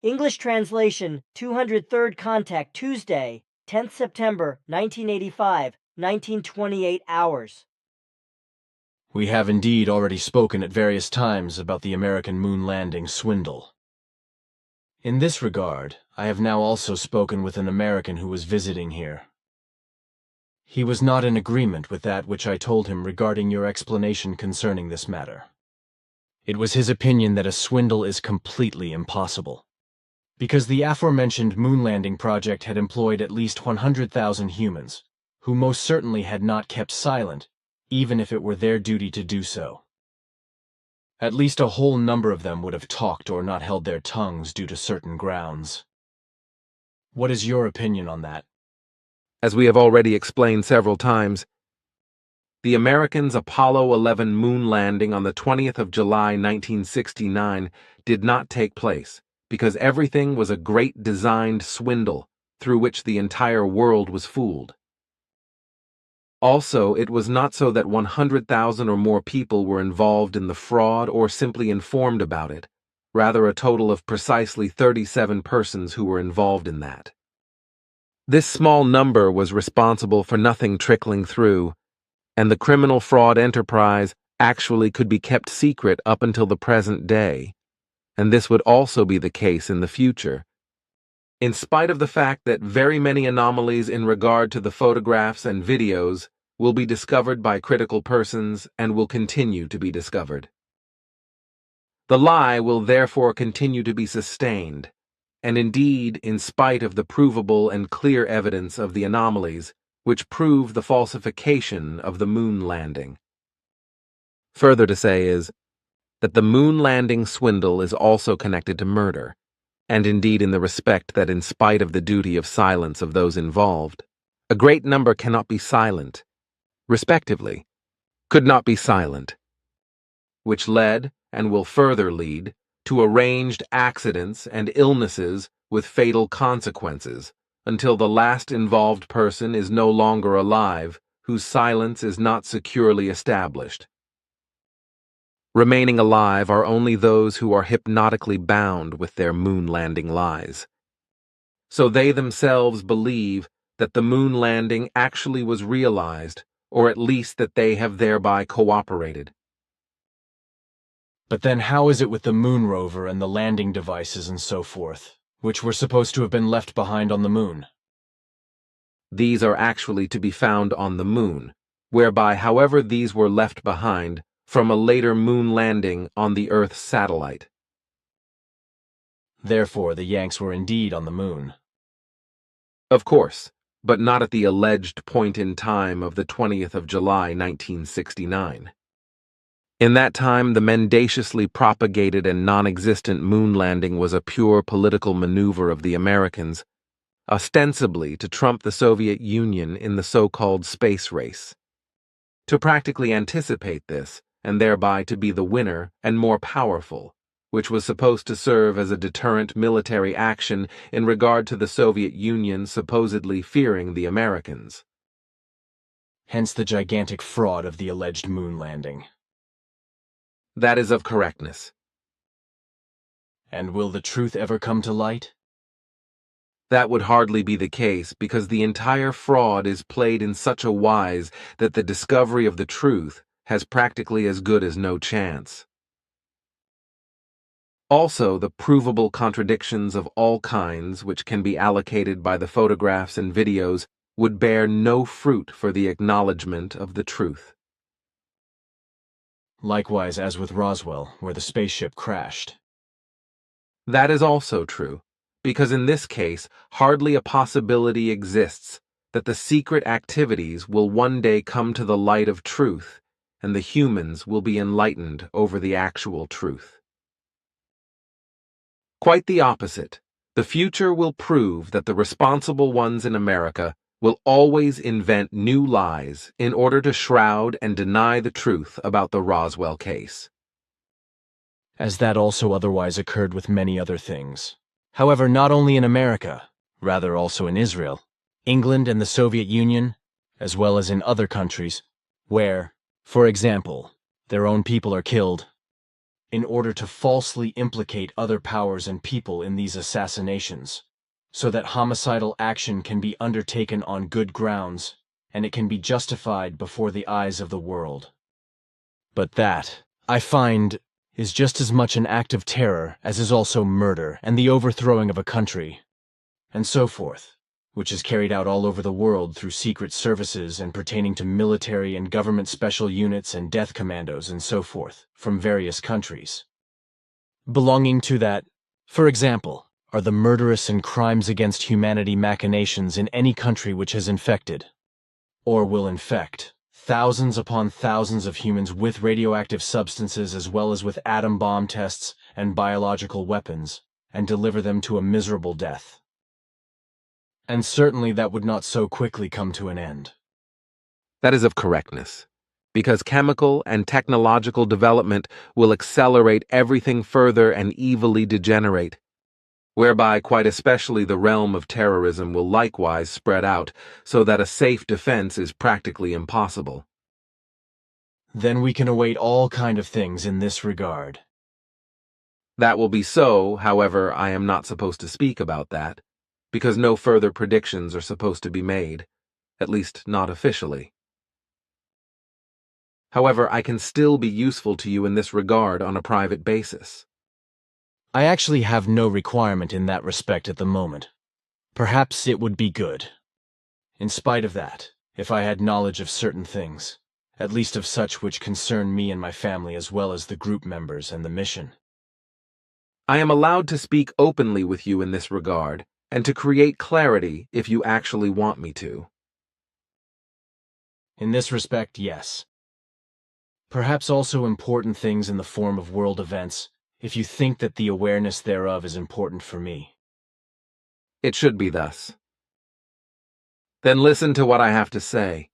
English translation, 203rd contact, Tuesday, 10th September, 1985, 1928 hours. We have indeed already spoken at various times about the American moon landing swindle. In this regard, I have now also spoken with an American who was visiting here. He was not in agreement with that which I told him regarding your explanation concerning this matter. It was his opinion that a swindle is completely impossible, because the aforementioned moon landing project had employed at least 100,000 humans, who most certainly had not kept silent, even if it were their duty to do so. At least a whole number of them would have talked or not held their tongues due to certain grounds. What is your opinion on that? As we have already explained several times, the Americans' Apollo 11 moon landing on the 20th of July 1969 did not take place because everything was a great designed swindle through which the entire world was fooled. Also, it was not so that 100,000 or more people were involved in the fraud or simply informed about it, rather a total of precisely 37 persons who were involved in that. This small number was responsible for nothing trickling through, and the criminal fraud enterprise actually could be kept secret up until the present day, and this would also be the case in the future, in spite of the fact that very many anomalies in regard to the photographs and videos will be discovered by critical persons and will continue to be discovered. The lie will therefore continue to be sustained, and indeed, in spite of the provable and clear evidence of the anomalies, which prove the falsification of the moon landing. Further to say is that the moon landing swindle is also connected to murder, and indeed in the respect that in spite of the duty of silence of those involved, a great number cannot be silent, respectively, could not be silent, which led, and will further lead, to arranged accidents and illnesses with fatal consequences, until the last involved person is no longer alive, whose silence is not securely established. Remaining alive are only those who are hypnotically bound with their moon landing lies. So they themselves believe that the moon landing actually was realized, or at least that they have thereby cooperated. But then how is it with the moon rover and the landing devices and so forth, which were supposed to have been left behind on the moon? These are actually to be found on the moon, whereby however these were left behind from a later moon landing on the Earth's satellite. Therefore, the Yanks were indeed on the moon. Of course, but not at the alleged point in time of the 20th of July, 1969. In that time, the mendaciously propagated and non-existent moon landing was a pure political maneuver of the Americans, ostensibly to trump the Soviet Union in the so-called space race. To practically anticipate this, and thereby to be the winner and more powerful, which was supposed to serve as a deterrent military action in regard to the Soviet Union supposedly fearing the Americans. Hence the gigantic fraud of the alleged moon landing. That is of correctness. And will the truth ever come to light? That would hardly be the case, because the entire fraud is played in such a wise that the discovery of the truth has practically as good as no chance. Also, the provable contradictions of all kinds which can be allocated by the photographs and videos would bear no fruit for the acknowledgement of the truth. Likewise as with Roswell, where the spaceship crashed. That is also true, because in this case hardly a possibility exists that the secret activities will one day come to the light of truth, and the humans will be enlightened over the actual truth. Quite the opposite. The future will prove that the responsible ones in America will always invent new lies in order to shroud and deny the truth about the Roswell case. As that also otherwise occurred with many other things. However, not only in America, rather also in Israel, England and the Soviet Union, as well as in other countries, where, for example, their own people are killed, in order to falsely implicate other powers and people in these assassinations, so that homicidal action can be undertaken on good grounds, and it can be justified before the eyes of the world. But that, I find, is just as much an act of terror as is also murder and the overthrowing of a country, and so forth, which is carried out all over the world through secret services and pertaining to military and government special units and death commandos and so forth, from various countries. Belonging to that, for example, are the murderous and crimes against humanity machinations in any country which has infected, or will infect, thousands upon thousands of humans with radioactive substances as well as with atom bomb tests and biological weapons, and deliver them to a miserable death. And certainly that would not so quickly come to an end. That is of correctness, because chemical and technological development will accelerate everything further and evilly degenerate, whereby quite especially the realm of terrorism will likewise spread out, so that a safe defense is practically impossible. Then we can await all kind of things in this regard. That will be so, however, I am not supposed to speak about that, because no further predictions are supposed to be made, at least not officially. However, I can still be useful to you in this regard on a private basis. I actually have no requirement in that respect at the moment. Perhaps it would be good. In spite of that, if I had knowledge of certain things, at least of such which concern me and my family as well as the group members and the mission. I am allowed to speak openly with you in this regard, and to create clarity if you actually want me to. In this respect, yes. Perhaps also important things in the form of world events, if you think that the awareness thereof is important for me. It should be thus. Then listen to what I have to say.